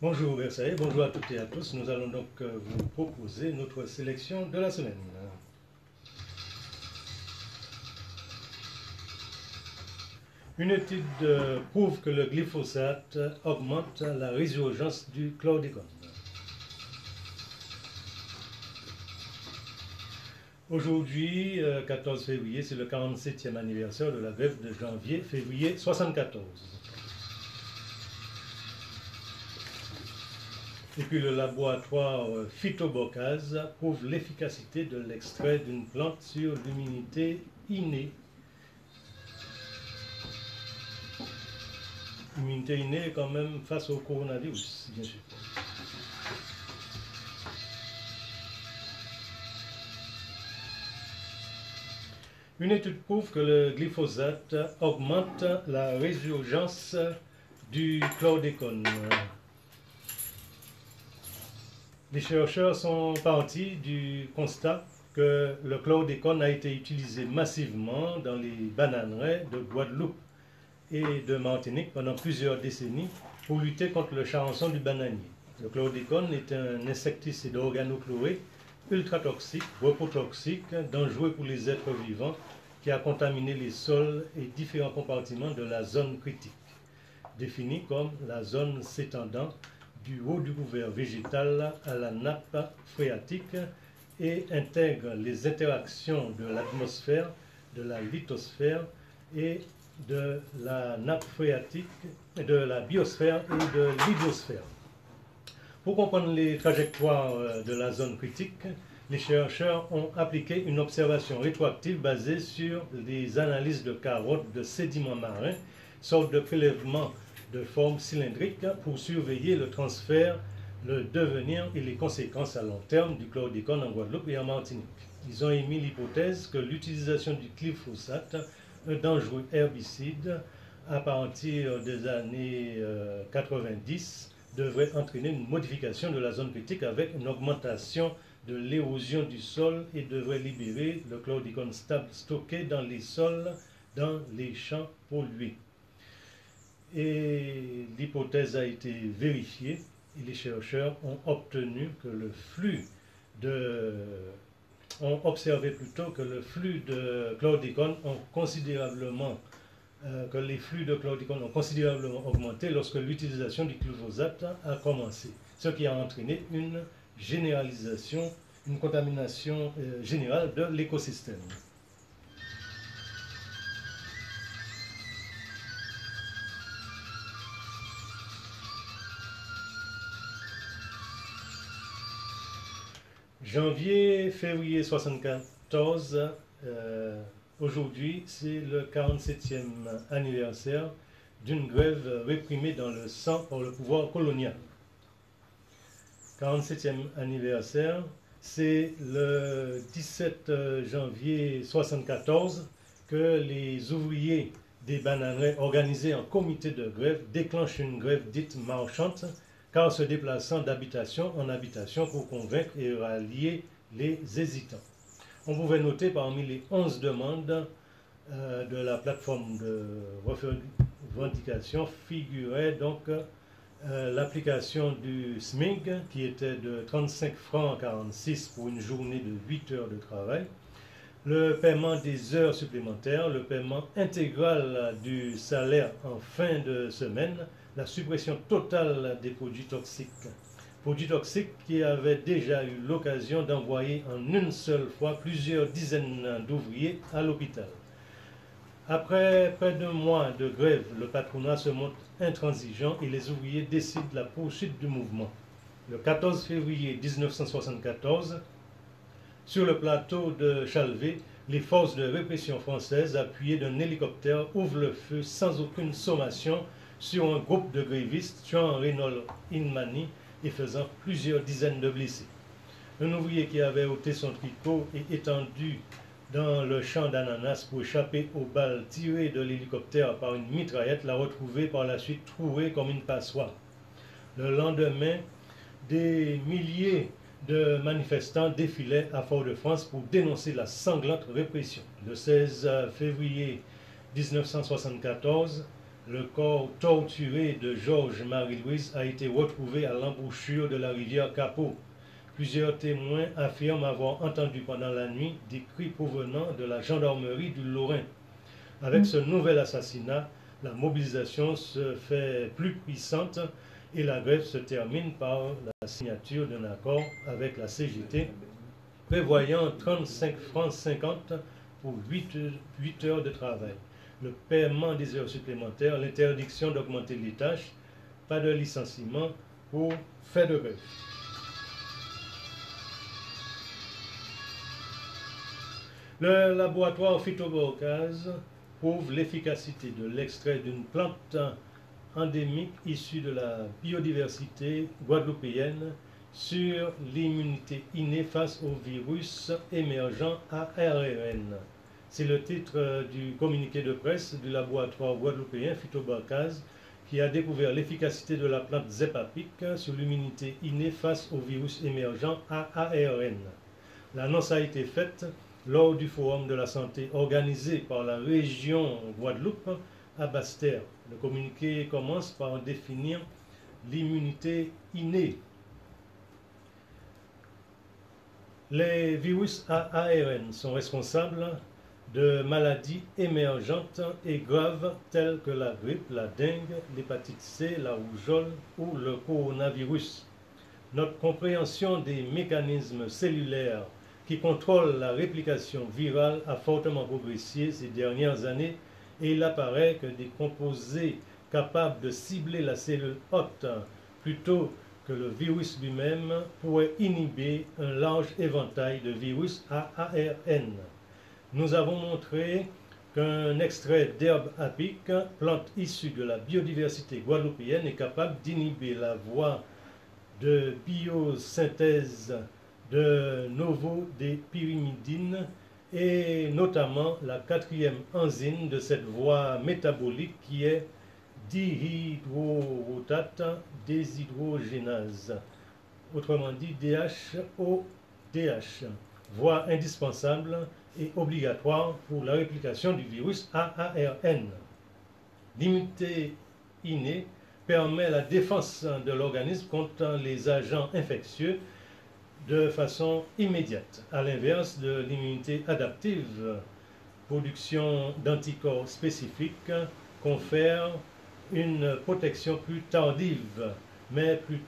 Bonjour Versailles, bonjour à toutes et à tous. Nous allons donc vous proposer notre sélection de la semaine. Une étude prouve que le glyphosate augmente la résurgence du chlordécone. Aujourd'hui, 14 février, c'est le 47e anniversaire de la grève de janvier-février 1974. Et puis le laboratoire Phytobocase prouve l'efficacité de l'extrait d'une plante sur l'immunité innée. Immunité innée quand même face au coronavirus, bien sûr. Une étude prouve que le glyphosate augmente la résurgence du chlordécone. Les chercheurs sont partis du constat que le chlordécone a été utilisé massivement dans les bananeraies de Guadeloupe et de Martinique pendant plusieurs décennies pour lutter contre le charançon du bananier. Le chlordécone est un insecticide organochloré ultra toxique, reprotoxique, dangereux pour les êtres vivants, qui a contaminé les sols et différents compartiments de la zone critique, définie comme la zone s'étendant du haut du couvert végétal à la nappe phréatique et intègre les interactions de l'atmosphère, de la lithosphère et de la nappe phréatique, de la biosphère et de l'hydrosphère. Pour comprendre les trajectoires de la zone critique, les chercheurs ont appliqué une observation rétroactive basée sur les analyses de carottes de sédiments marins, sorte de prélèvements de forme cylindrique pour surveiller le transfert, le devenir et les conséquences à long terme du chlordécone en Guadeloupe et en Martinique. Ils ont émis l'hypothèse que l'utilisation du glyphosate, un dangereux herbicide, à partir des années 90, devrait entraîner une modification de la zone critique avec une augmentation de l'érosion du sol et devrait libérer le chlordécone stable stocké dans les sols, dans les champs pollués. Et l'hypothèse a été vérifiée et les chercheurs ont obtenu que le flux ont observé plutôt que le flux de chlordécone ont considérablement que les flux de chlordécone ont considérablement augmenté lorsque l'utilisation du glyphosate a commencé, ce qui a entraîné une généralisation, une contamination générale de l'écosystème. Janvier-février 1974, aujourd'hui, c'est le 47e anniversaire d'une grève réprimée dans le sang par le pouvoir colonial. 47e anniversaire, c'est le 17 janvier 1974 que les ouvriers des bananeraies organisés en comité de grève déclenchent une grève dite marchande, car se déplaçant d'habitation en habitation pour convaincre et rallier les hésitants. On pouvait noter parmi les 11 demandes de la plateforme de revendication figurait donc l'application du SMIC qui était de 35 francs 46 pour une journée de 8 heures de travail, le paiement des heures supplémentaires, le paiement intégral du salaire en fin de semaine, la suppression totale des produits toxiques. Produits toxiques qui avaient déjà eu l'occasion d'envoyer en une seule fois plusieurs dizaines d'ouvriers à l'hôpital. Après près d'un mois de grève, le patronat se montre intransigeant et les ouvriers décident la poursuite du mouvement. Le 14 février 1974, sur le plateau de Chalvet, les forces de répression françaises, appuyées d'un hélicoptère, ouvrent le feu sans aucune sommation sur un groupe de grévistes, tuant Reynold Inmani et faisant plusieurs dizaines de blessés. Un ouvrier qui avait ôté son tricot et étendu dans le champ d'ananas pour échapper aux balles tirées de l'hélicoptère par une mitraillette l'a retrouvé par la suite troué comme une passoire. Le lendemain, des milliers de manifestants défilaient à Fort-de-France pour dénoncer la sanglante répression. Le 16 février 1974, Le corps torturé de Georges Marie-Louise a été retrouvé à l'embouchure de la rivière Capot. Plusieurs témoins affirment avoir entendu pendant la nuit des cris provenant de la gendarmerie du Lorrain. Avec ce nouvel assassinat, la mobilisation se fait plus puissante et la grève se termine par la signature d'un accord avec la CGT prévoyant 35 francs 50 pour 8 heures de travail, le paiement des heures supplémentaires, l'interdiction d'augmenter les tâches, pas de licenciement pour fait de grève. Le laboratoire Phytoborcase prouve l'efficacité de l'extrait d'une plante endémique issue de la biodiversité guadeloupéenne sur l'immunité innée face au virus émergent ARN. C'est le titre du communiqué de presse du laboratoire guadeloupéen Phytoborcase qui a découvert l'efficacité de la plante Zepapic sur l'immunité innée face au virus émergent ARN. L'annonce a été faite lors du Forum de la santé organisé par la région Guadeloupe à Basse-Terre. Le communiqué commence par définir l'immunité innée. Les virus ARN sont responsables de maladies émergentes et graves telles que la grippe, la dengue, l'hépatite C, la rougeole ou le coronavirus. Notre compréhension des mécanismes cellulaires qui contrôlent la réplication virale a fortement progressé ces dernières années et il apparaît que des composés capables de cibler la cellule hôte plutôt que le virus lui-même pourraient inhiber un large éventail de virus ARN. Nous avons montré qu'un extrait d'herbe à pic, plante issue de la biodiversité guadeloupéenne, est capable d'inhiber la voie de biosynthèse de novodépyrimidine et notamment la quatrième enzyme de cette voie métabolique qui est dihydrorotate déshydrogénase, autrement dit DHODH, voie indispensable et obligatoire pour la réplication du virus ARN. L'immunité innée permet la défense de l'organisme contre les agents infectieux de façon immédiate, à l'inverse de l'immunité adaptive. Production d'anticorps spécifiques confère une protection plus tardive, mais plus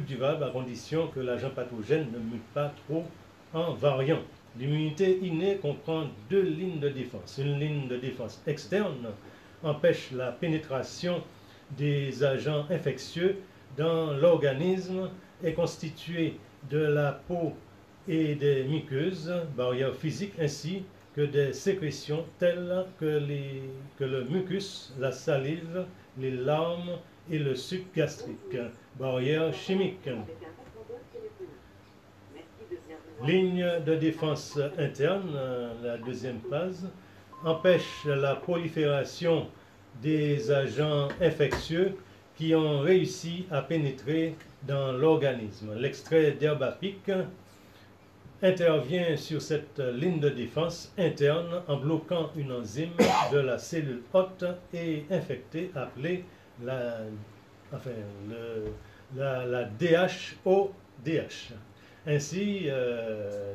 durable à condition que l'agent pathogène ne mute pas trop en variant. L'immunité innée comprend deux lignes de défense. Une ligne de défense externe empêche la pénétration des agents infectieux dans l'organisme, est constituée de la peau et des muqueuses, barrières physiques, ainsi que des sécrétions telles que le mucus, la salive, les larmes et le suc gastrique, barrières chimiques. Ligne de défense interne, la deuxième phase, empêche la prolifération des agents infectieux qui ont réussi à pénétrer dans l'organisme. L'extrait d'herbe à pic intervient sur cette ligne de défense interne en bloquant une enzyme de la cellule hôte et infectée appelée la DHODH. Ainsi,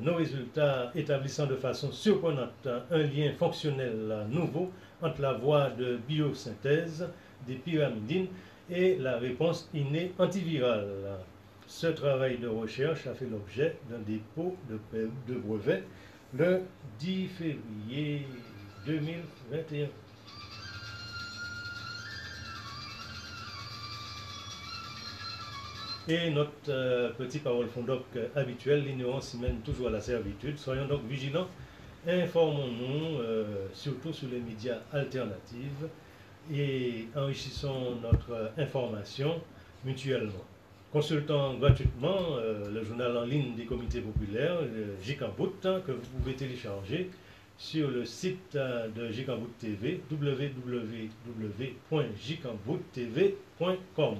nos résultats établissant de façon surprenante un lien fonctionnel nouveau entre la voie de biosynthèse des pyrimidines et la réponse innée antivirale. Ce travail de recherche a fait l'objet d'un dépôt de brevet le 10 février 2021. Et notre petit parole fondoc habituel, l'ignorance mène toujours à la servitude. Soyons donc vigilants, informons-nous surtout sur les médias alternatifs et enrichissons notre information mutuellement. Consultant gratuitement le journal en ligne des comités populaires, Jikambout, que vous pouvez télécharger sur le site de Jikambout TV, www.jikambouttv.com.